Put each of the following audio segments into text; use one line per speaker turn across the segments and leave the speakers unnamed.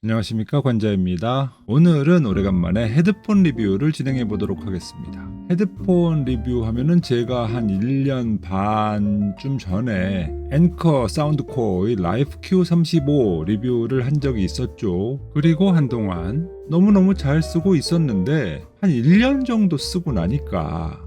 안녕하십니까, 관자입니다. 오늘은 오래간만에 헤드폰 리뷰를 진행해 보도록 하겠습니다. 헤드폰 리뷰하면은 제가 한 1년 반쯤 전에 앵커 사운드코어의 라이프 Q35 리뷰를 한 적이 있었죠. 그리고 한동안 너무너무 잘 쓰고 있었는데 한 1년 정도 쓰고 나니까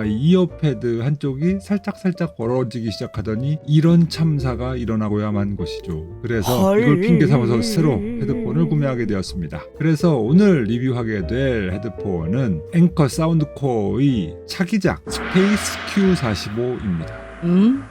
이어패드 한쪽이 살짝 벌어지기 시작하더니 이런 참사가 일어나고야만 것이죠. 그래서 이걸 핑계 삼아서 새로 헤드폰을 구매하게 되었습니다. 그래서 오늘 리뷰하게 될 헤드폰은 앵커 사운드코어의 차기작 스페이스 Q45입니다.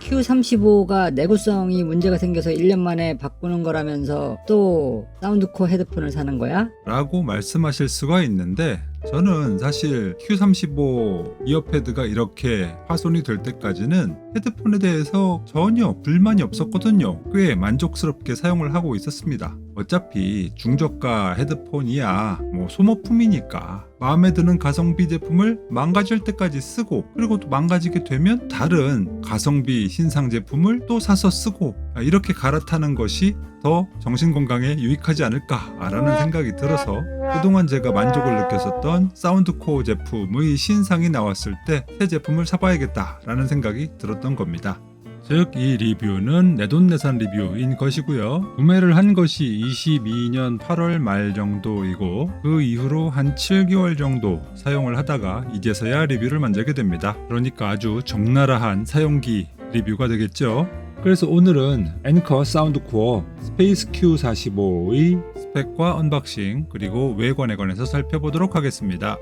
Q35가 내구성이 문제가 생겨서 1년 만에 바꾸는 거라면서 또 사운드코어 헤드폰을 사는 거야?
라고 말씀하실 수가 있는데, 저는 사실 Q35 이어패드가 이렇게 파손이 될 때까지는 헤드폰에 대해서 전혀 불만이 없었거든요. 꽤 만족스럽게 사용을 하고 있었습니다. 어차피 중저가 헤드폰이야 소모품이니까 마음에 드는 가성비 제품을 망가질 때까지 쓰고, 그리고 또 망가지게 되면 다른 가성비 신상 제품을 또 사서 쓰고, 이렇게 갈아타는 것이 더 정신건강에 유익하지 않을까라는 생각이 들어서 그동안 제가 만족을 느꼈었던 사운드코어 제품의 신상이 나왔을 때 새 제품을 사봐야겠다라는 생각이 들었던 겁니다. 즉, 이 리뷰는 내돈내산 리뷰인 것이고요. 구매를 한 것이 22년 8월 말 정도이고, 그 이후로 한 7개월 정도 사용을 하다가 이제서야 리뷰를 만들게 됩니다. 그러니까 아주 적나라한 사용기 리뷰가 되겠죠. 그래서 오늘은 앵커 사운드코어 스페이스 Q45의 스펙과 언박싱, 그리고 외관에 관해서 살펴보도록 하겠습니다.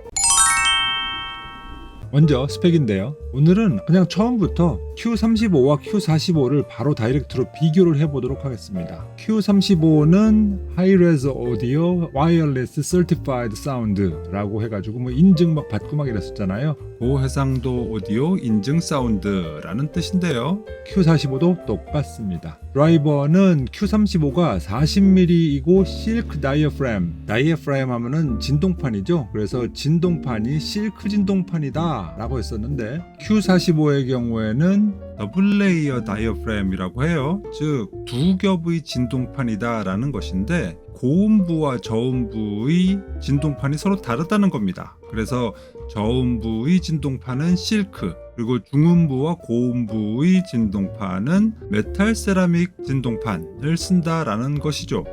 먼저 스펙인데요. 오늘은 그냥 처음부터 Q35와 Q45를 바로 다이렉트로 비교를 해보도록 하겠습니다. Q35는 하이레즈 오디오 와이어리스 서티파이드 사운드라고 해가지고 인증 막 받고 막 이랬었잖아요. 고해상도 오디오 인증 사운드라는 뜻인데요. Q45도 똑같습니다. 드라이버는 Q35가 40mm이고 실크 다이어프램 하면은 진동판이죠. 그래서 진동판이 실크 진동판이다 라고 했었는데, Q45의 경우에는 더블 레이어 다이어프램이라고 해요. 즉, 두 겹의 진동판이다 라는 것인데, 고음부와 저음부의 진동판이 서로 다르다는 겁니다. 그래서 저음부의 진동판은 실크, 그리고 중음부와 고음부의 진동판은 메탈 세라믹 진동판을 쓴다라는 것이죠.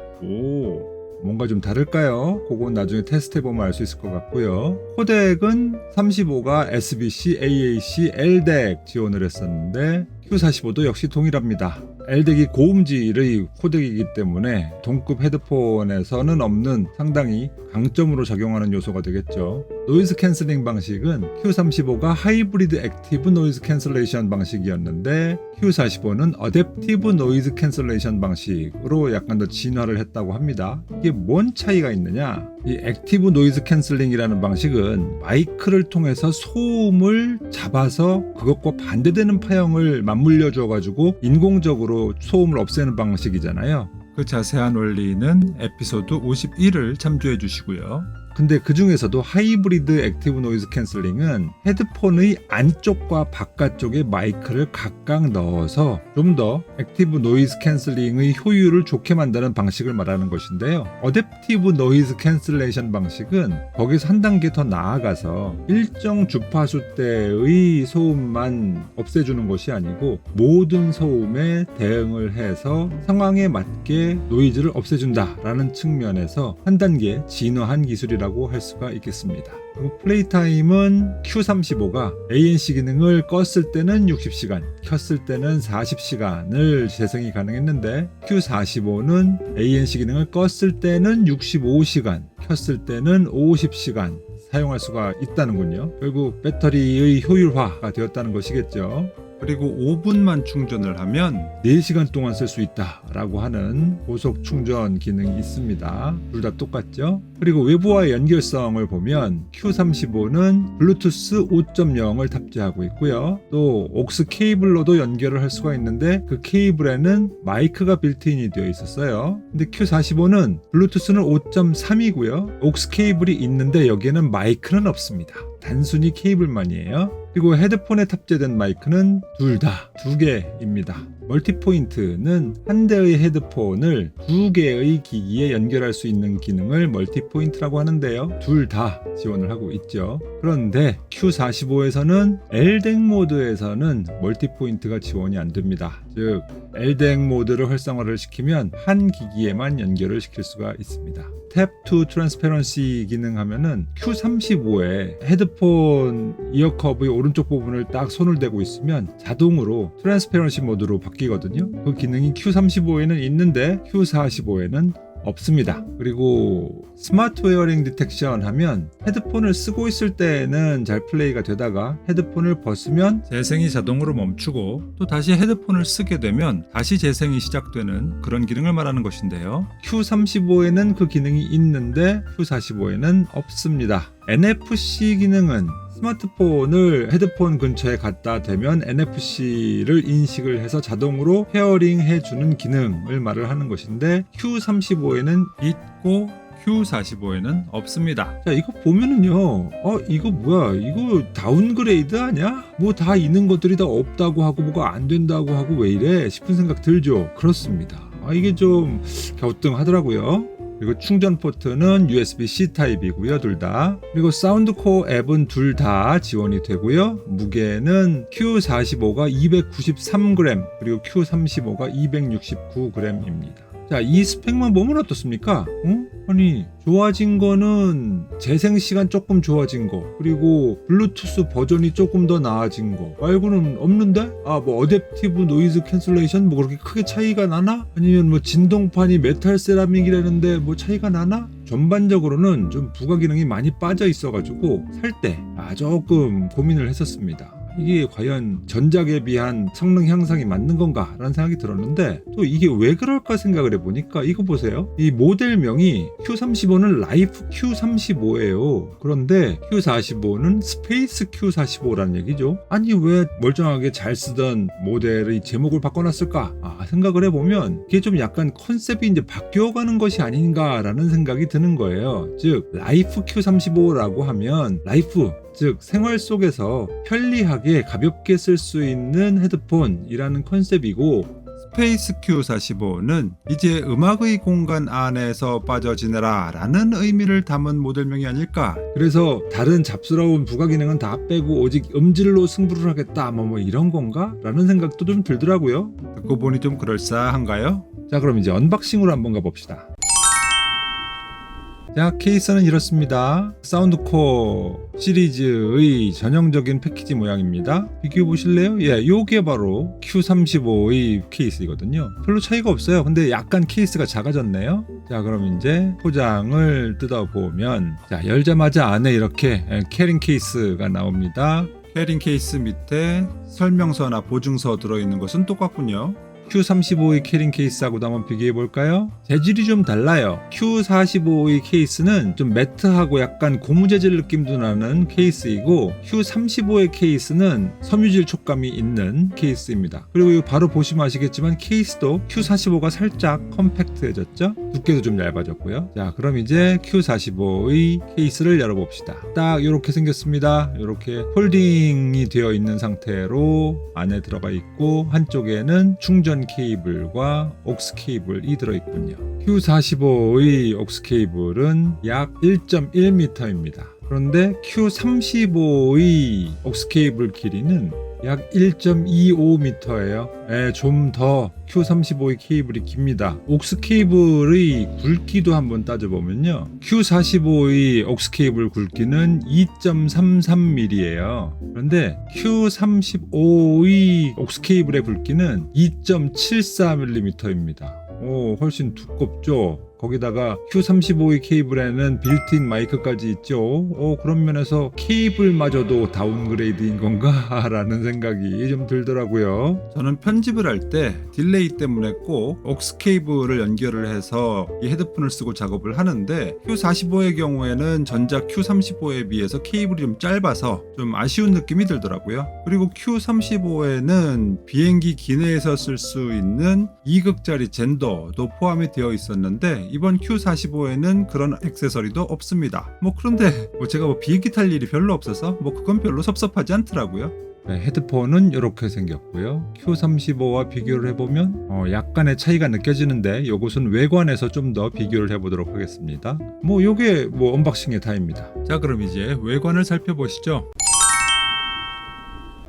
뭔가 좀 다를까요? 그건 나중에 테스트해보면 알 수 있을 것 같고요. 코덱은 35가 SBC, AAC, LDAC 지원을 했었는데 Q45도 역시 동일합니다. LDAC이 고음질의 코덱이기 때문에 동급 헤드폰에서는 없는 상당히 강점으로 작용하는 요소가 되겠죠. 노이즈 캔슬링 방식은 Q35가 하이브리드 액티브 노이즈 캔슬레이션 방식이었는데 Q45는 어댑티브 노이즈 캔슬레이션 방식으로 약간 더 진화를 했다고 합니다. 이게 뭔 차이가 있느냐? 이 액티브 노이즈 캔슬링이라는 방식은 마이크를 통해서 소음을 잡아서 그것과 반대되는 파형을 맞물려 줘가지고 인공적으로 소음을 없애는 방식이잖아요. 그 자세한 원리는 에피소드 51을 참조해 주시고요. 근데 그 중에서도 하이브리드 액티브 노이즈 캔슬링은 헤드폰의 안쪽과 바깥쪽에 마이크를 각각 넣어서 좀 더 액티브 노이즈 캔슬링의 효율을 좋게 만드는 방식을 말하는 것인데요. 어댑티브 노이즈 캔슬레이션 방식은 거기서 한 단계 더 나아가서 일정 주파수 대의 소음만 없애주는 것이 아니고 모든 소음에 대응을 해서 상황에 맞게 노이즈를 없애준다라는 측면에서 한 단계 진화한 기술이라고 할 수가 있겠습니다. 그리고 플레이 타임은 Q35가 ANC 기능을 껐을 때는 60시간, 켰을 때는 40시간을 재생이 가능했는데, Q45는 ANC 기능을 껐을 때는 65시간, 켰을 때는 50시간 사용할 수가 있다는군요. 결국 배터리의 효율화가 되었다는 것이겠죠. 그리고 5분만 충전을 하면 4시간 동안 쓸 수 있다라고 하는 고속 충전 기능이 있습니다. 둘 다 똑같죠? 그리고 외부와의 연결성을 보면 Q35는 블루투스 5.0을 탑재하고 있고요. 또 옥스 케이블로도 연결을 할 수가 있는데 그 케이블에는 마이크가 빌트인이 되어 있었어요. 근데 Q45는 블루투스는 5.3이고요. 옥스 케이블이 있는데 여기에는 마이크는 없습니다. 단순히 케이블만이에요. 그리고 헤드폰에 탑재된 마이크는 둘 다 2개입니다. 멀티포인트는 한 대의 헤드폰을 2개의 기기에 연결할 수 있는 기능을 멀티포인트라고 하는데요. 둘 다 지원을 하고 있죠. 그런데 Q45에서는 LDAC 모드에서는 멀티포인트가 지원이 안 됩니다. 즉 LDAC 모드를 활성화를 시키면 한 기기에만 연결을 시킬 수가 있습니다. Tap to Transparency 기능 하면은 Q35에 헤드폰 이어 커브의 오른쪽 부분을 딱 손을 대고 있으면 자동으로 트랜스페런시 모드로 바뀌거든요. 그 기능이 Q35에는 있는데 Q45에는 없습니다. 그리고 스마트 웨어링 디텍션 하면 헤드폰을 쓰고 있을 때는 잘 플레이가 되다가 헤드폰을 벗으면 재생이 자동으로 멈추고 또 다시 헤드폰을 쓰게 되면 다시 재생이 시작되는 그런 기능을 말하는 것인데요. Q35에는 그 기능이 있는데 Q45에는 없습니다. NFC 기능은 스마트폰을 헤드폰 근처에 갖다 대면 NFC를 인식을 해서 자동으로 페어링 해주는 기능을 말을 하는 것인데 Q35에는 있고 Q45에는 없습니다. 자, 이거 보면은요, 이거 뭐야? 이거 다운그레이드 아니야? 뭐 다 있는 것들이 다 없다고 하고 뭐가 안 된다고 하고 왜 이래? 싶은 생각 들죠? 그렇습니다. 이게 좀 갸우뚱하더라고요. 그리고 충전 포트는 USB-C 타입이고요, 둘 다. 그리고 사운드 코어 앱은 둘 다 지원이 되고요. 무게는 Q45가 293g, 그리고 Q35가 269g입니다. 자, 이 스펙만 보면 어떻습니까? 아니, 좋아진 거는 재생 시간 조금 좋아진 거, 그리고 블루투스 버전이 조금 더 나아진 거 말고는 없는데? 뭐 어댑티브 노이즈 캔슬레이션 뭐 그렇게 크게 차이가 나나? 아니면 뭐 진동판이 메탈 세라믹이라는데 뭐 차이가 나나? 전반적으로는 좀 부가 기능이 많이 빠져 있어가지고 살 때 조금 고민을 했었습니다. 이게 과연 전작에 비한 성능 향상이 맞는 건가 라는 생각이 들었는데 또 이게 왜 그럴까 생각을 해보니까 이거 보세요. 이 모델명이 Q35는 라이프 Q35예요. 그런데 Q45는 스페이스 Q45라는 얘기죠. 아니 왜 멀쩡하게 잘 쓰던 모델의 제목을 바꿔놨을까 생각을 해보면 이게 좀 약간 컨셉이 이제 바뀌어가는 것이 아닌가라는 생각이 드는 거예요. 즉 라이프 Q35라고 하면 라이프 즉 생활 속에서 편리하게 가볍게 쓸 수 있는 헤드폰이라는 컨셉이고 스페이스 Q45는 이제 음악의 공간 안에서 빠져 지내라 라는 의미를 담은 모델명이 아닐까. 그래서 다른 잡스러운 부가 기능은 다 빼고 오직 음질로 승부를 하겠다 뭐 이런 건가? 라는 생각도 좀 들더라고요. 듣고 보니 좀 그럴싸한가요? 자, 그럼 이제 언박싱으로 한번 가봅시다. 자, 케이스는 이렇습니다. 사운드코어 시리즈의 전형적인 패키지 모양입니다. 비교해 보실래요? 요게 바로 Q35의 케이스이거든요. 별로 차이가 없어요. 근데 약간 케이스가 작아졌네요. 자, 그럼 이제 포장을 뜯어보면 자, 열자마자 안에 이렇게 캐링 케이스가 나옵니다. 캐링 케이스 밑에 설명서나 보증서 들어있는 것은 똑같군요. Q35의 캐링 케이스하고도 한번 비교해 볼까요? 재질이 좀 달라요. Q45의 케이스는 좀 매트하고 약간 고무 재질 느낌도 나는 케이스이고 Q35의 케이스는 섬유질 촉감이 있는 케이스입니다. 그리고 바로 보시면 아시겠지만 케이스도 Q45가 살짝 컴팩트해졌죠? 두께도 좀 얇아졌고요. 자, 그럼 이제 Q45의 케이스를 열어봅시다. 딱 이렇게 생겼습니다. 이렇게 폴딩이 되어 있는 상태로 안에 들어가 있고 한쪽에는 충전 케이블과 옥스 케이블이 들어있군요. Q45의 옥스 케이블은 약 1.1m입니다. 그런데 Q35의 옥스 케이블 길이는 약 1.25m예요. 좀 더 Q35의 케이블이 깁니다. 옥스 케이블의 굵기도 한번 따져보면요. Q45의 옥스 케이블 굵기는 2.33mm예요. 그런데 Q35의 옥스 케이블의 굵기는 2.74mm입니다. 훨씬 두껍죠? 거기다가 Q35의 케이블에는 빌트인 마이크까지 있죠. 그런 면에서 케이블마저도 다운그레이드인 건가? 라는 생각이 좀 들더라고요. 저는 편집을 할 때 딜레이 때문에 꼭 옥스 케이블을 연결을 해서 이 헤드폰을 쓰고 작업을 하는데 Q45의 경우에는 전작 Q35에 비해서 케이블이 좀 짧아서 좀 아쉬운 느낌이 들더라고요. 그리고 Q35에는 비행기 기내에서 쓸 수 있는 2극짜리 젠더도 포함이 되어 있었는데 이번 Q45에는 그런 액세서리도 없습니다. 그런데 제가 비행기 탈 일이 별로 없어서 그건 별로 섭섭하지 않더라고요. 네, 헤드폰은 이렇게 생겼고요. Q35와 비교를 해보면 약간의 차이가 느껴지는데 이것은 외관에서 좀 더 비교를 해보도록 하겠습니다. 요게 언박싱의 타입니다. 자, 그럼 이제 외관을 살펴보시죠.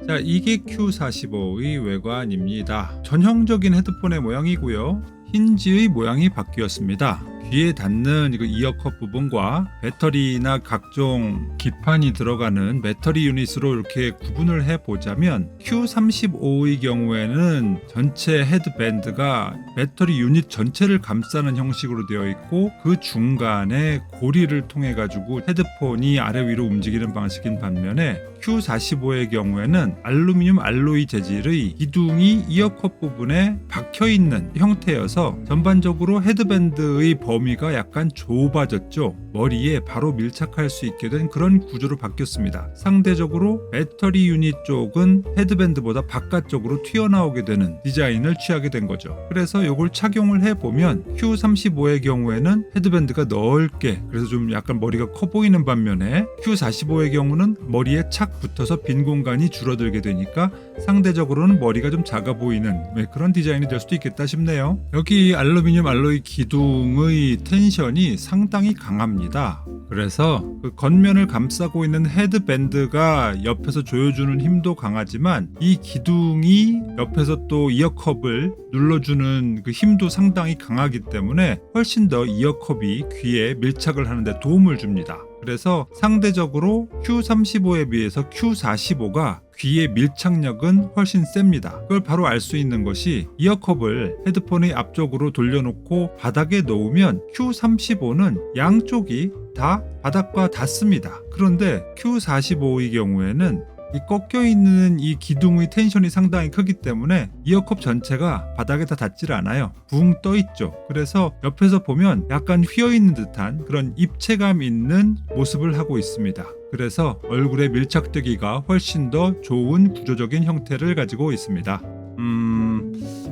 자, 이게 Q45의 외관입니다. 전형적인 헤드폰의 모양이고요. 힌지의 모양이 바뀌었습니다. 귀에 닿는 이어컵 부분과 배터리나 각종 기판이 들어가는 배터리 유닛으로 이렇게 구분을 해보자면 Q35의 경우에는 전체 헤드밴드가 배터리 유닛 전체를 감싸는 형식으로 되어 있고 그 중간에 고리를 통해 가지고 헤드폰이 아래 위로 움직이는 방식인 반면에 Q45의 경우에는 알루미늄 알로이 재질의 기둥이 이어컵 부분에 박혀있는 형태여서 전반적으로 헤드밴드의 범위가 약간 좁아졌죠. 머리에 바로 밀착할 수 있게 된 그런 구조로 바뀌었습니다. 상대적으로 배터리 유닛 쪽은 헤드밴드보다 바깥쪽으로 튀어나오게 되는 디자인을 취하게 된 거죠. 그래서 이걸 착용을 해보면 Q35의 경우에는 헤드밴드가 넓게, 그래서 좀 약간 머리가 커 보이는 반면에 Q45의 경우는 머리에 착 붙어서 빈 공간이 줄어들게 되니까 상대적으로는 머리가 좀 작아 보이는 그런 디자인이 될 수도 있겠다 싶네요. 여기 알루미늄 알로이 기둥의 텐션이 상당히 강합니다. 그래서 그 겉면을 감싸고 있는 헤드밴드가 옆에서 조여주는 힘도 강하지만 이 기둥이 옆에서 또 이어컵을 눌러주는 그 힘도 상당히 강하기 때문에 훨씬 더 이어컵이 귀에 밀착을 하는데 도움을 줍니다. 그래서 상대적으로 Q35에 비해서 Q45가 귀의 밀착력은 훨씬 셉니다. 그걸 바로 알 수 있는 것이 이어컵을 헤드폰의 앞쪽으로 돌려놓고 바닥에 놓으면 Q35는 양쪽이 다 바닥과 닿습니다. 그런데 Q45의 경우에는 이 꺾여있는 이 기둥의 텐션이 상당히 크기 때문에 이어컵 전체가 바닥에 다 닿질 않아요. 붕 떠있죠. 그래서 옆에서 보면 약간 휘어있는 듯한 그런 입체감 있는 모습을 하고 있습니다. 그래서 얼굴에 밀착되기가 훨씬 더 좋은 구조적인 형태를 가지고 있습니다.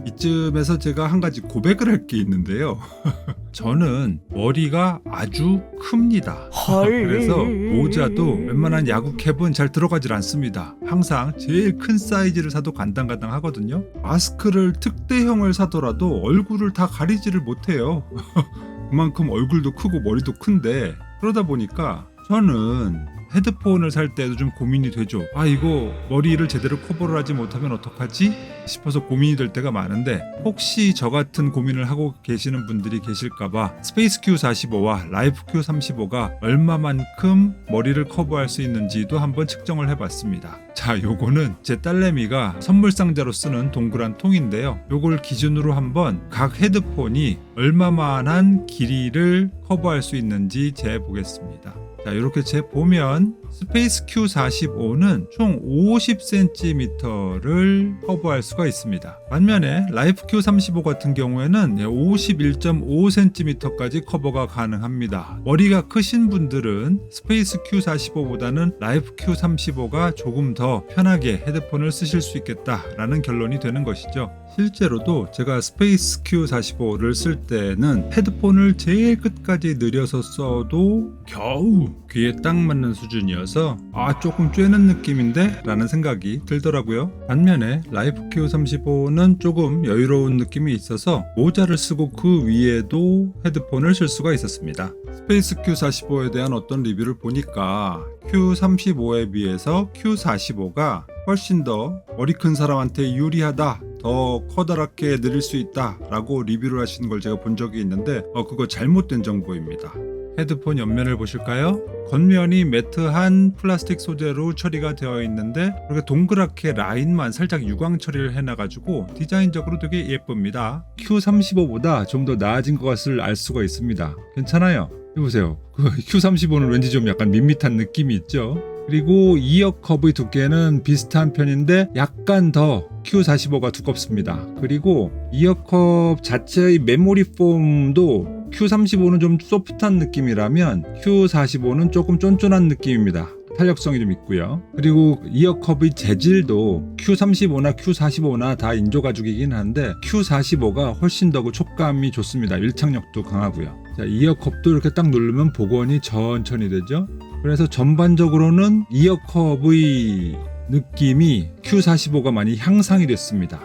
이쯤에서 제가 한 가지 고백을 할 게 있는데요. 저는 머리가 아주 큽니다. 그래서 모자도 웬만한 야구 캡은 잘 들어가질 않습니다. 항상 제일 큰 사이즈를 사도 간당간당 하거든요. 마스크를 특대형을 사더라도 얼굴을 다 가리지를 못해요. 그만큼 얼굴도 크고 머리도 큰데 그러다 보니까 저는 헤드폰을 살 때도 좀 고민이 되죠. 이거 머리를 제대로 커버를 하지 못하면 어떡하지? 싶어서 고민이 될 때가 많은데 혹시 저 같은 고민을 하고 계시는 분들이 계실까봐 스페이스 Q45와 라이프 Q35가 얼마만큼 머리를 커버할 수 있는지도 한번 측정을 해봤습니다. 자, 요거는 제 딸내미가 선물 상자로 쓰는 동그란 통인데요. 요걸 기준으로 한번 각 헤드폰이 얼마만한 길이를 커버할 수 있는지 재보겠습니다. 자, 이렇게 재보면 스페이스 Q45는 총 50cm를 커버할 수가 있습니다. 반면에 라이프 Q35 같은 경우에는 51.5cm까지 커버가 가능합니다. 머리가 크신 분들은 스페이스 Q45보다는 라이프 Q35가 조금 더 편하게 헤드폰을 쓰실 수 있겠다라는 결론이 되는 것이죠. 실제로도 제가 스페이스 Q45를 쓸 때는 헤드폰을 제일 끝까지 늘려서 써도 겨우 귀에 딱 맞는 수준이어서 조금 쬐는 느낌인데? 라는 생각이 들더라고요. 반면에 라이프 Q35는 조금 여유로운 느낌이 있어서 모자를 쓰고 그 위에도 헤드폰을 쓸 수가 있었습니다. 스페이스 Q45에 대한 어떤 리뷰를 보니까 Q35에 비해서 Q45가 훨씬 더 머리 큰 사람한테 유리하다, 더 커다랗게 늘릴 수 있다 라고 리뷰를 하시는 걸 제가 본 적이 있는데 그거 잘못된 정보입니다. 헤드폰 옆면을 보실까요? 겉면이 매트한 플라스틱 소재로 처리가 되어 있는데 이렇게 동그랗게 라인만 살짝 유광 처리를 해놔가지고 디자인적으로 되게 예쁩니다. Q35보다 좀 더 나아진 것을 알 수가 있습니다. 괜찮아요. 해보세요. Q35는 왠지 좀 약간 밋밋한 느낌이 있죠. 그리고 이어컵의 두께는 비슷한 편인데 약간 더 Q45가 두껍습니다. 그리고 이어컵 자체의 메모리 폼도 Q35는 좀 소프트한 느낌이라면 Q45는 조금 쫀쫀한 느낌입니다. 탄력성이 좀 있고요. 그리고 이어 컵의 재질도 Q35나 Q45나 다 인조 가죽이긴 한데 Q45가 훨씬 더 그 촉감이 좋습니다. 밀착력도 강하고요. 자, 이어 컵도 이렇게 딱 누르면 복원이 천천히 되죠. 그래서 전반적으로는 이어 컵의 느낌이 Q45가 많이 향상이 됐습니다.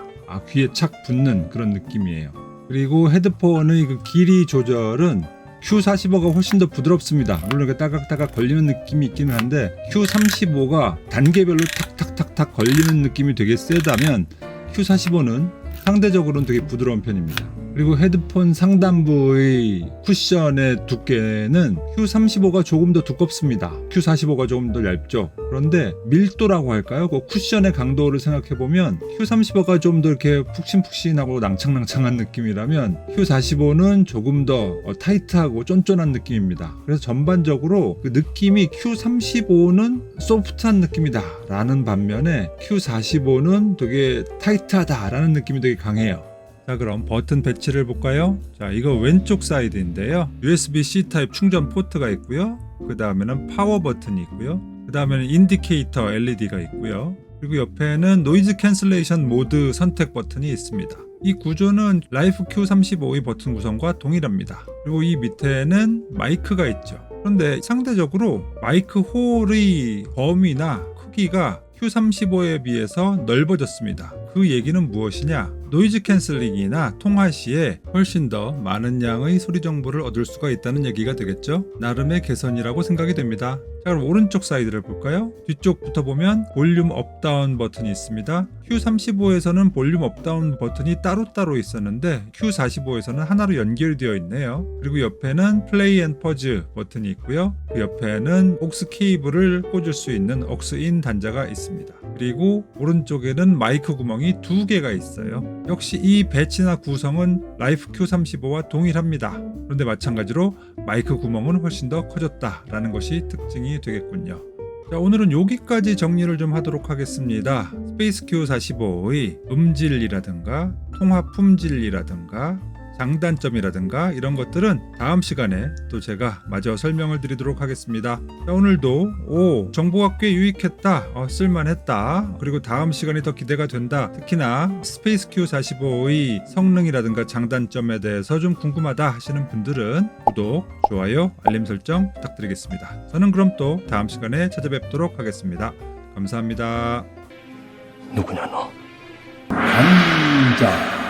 귀에 착 붙는 그런 느낌이에요. 그리고 헤드폰의 그 길이 조절은 Q45가 훨씬 더 부드럽습니다. 물론 이렇게 따각따각 걸리는 느낌이 있기는 한데 Q35가 단계별로 탁탁탁탁 걸리는 느낌이 되게 세다면 Q45는 상대적으로는 되게 부드러운 편입니다. 그리고 헤드폰 상단부의 쿠션의 두께는 Q35가 조금 더 두껍습니다. Q45가 조금 더 얇죠. 그런데 밀도라고 할까요? 그 쿠션의 강도를 생각해보면 Q35가 좀 더 이렇게 푹신푹신하고 낭창낭창한 느낌이라면 Q45는 조금 더 타이트하고 쫀쫀한 느낌입니다. 그래서 전반적으로 그 느낌이 Q35는 소프트한 느낌이다 라는 반면에 Q45는 되게 타이트하다 라는 느낌이 되게 강해요. 자, 그럼 버튼 배치를 볼까요? 자, 이거 왼쪽 사이드인데요. USB-C 타입 충전 포트가 있고요. 그 다음에는 파워 버튼이 있고요. 그 다음에는 인디케이터 LED가 있고요. 그리고 옆에는 노이즈 캔슬레이션 모드 선택 버튼이 있습니다. 이 구조는 라이프 Q35의 버튼 구성과 동일합니다. 그리고 이 밑에는 마이크가 있죠. 그런데 상대적으로 마이크 홀의 범위나 크기가 Q35에 비해서 넓어졌습니다. 그 얘기는 무엇이냐? 노이즈 캔슬링이나 통화 시에 훨씬 더 많은 양의 소리 정보를 얻을 수가 있다는 얘기가 되겠죠. 나름의 개선이라고 생각이 됩니다. 자, 그럼 오른쪽 사이드를 볼까요? 뒤쪽부터 보면 볼륨 업다운 버튼이 있습니다. Q35에서는 볼륨 업다운 버튼이 따로따로 있었는데 Q45에서는 하나로 연결되어 있네요. 그리고 옆에는 플레이 앤 퍼즈 버튼이 있고요. 그 옆에는 aux 케이블을 꽂을 수 있는 aux-in 단자가 있습니다. 그리고 오른쪽에는 마이크 구멍이 2개가 있어요. 역시 이 배치나 구성은 라이프 Q35와 동일합니다. 그런데 마찬가지로 마이크 구멍은 훨씬 더 커졌다라는 것이 특징이 되겠군요. 자, 오늘은 여기까지 정리를 좀 하도록 하겠습니다. 스페이스 Q45의 음질이라든가 통화 품질이라든가 장단점이라든가 이런 것들은 다음 시간에 또 제가 마저 설명을 드리도록 하겠습니다. 자, 오늘도 정보가 꽤 유익했다, 쓸만했다, 그리고 다음 시간이 더 기대가 된다, 특히나 스페이스 Q45의 성능이라든가 장단점에 대해서 좀 궁금하다 하시는 분들은 구독, 좋아요, 알림 설정 부탁드리겠습니다. 저는 그럼 또 다음 시간에 찾아뵙도록 하겠습니다. 감사합니다.
누구냐 너?
앉아.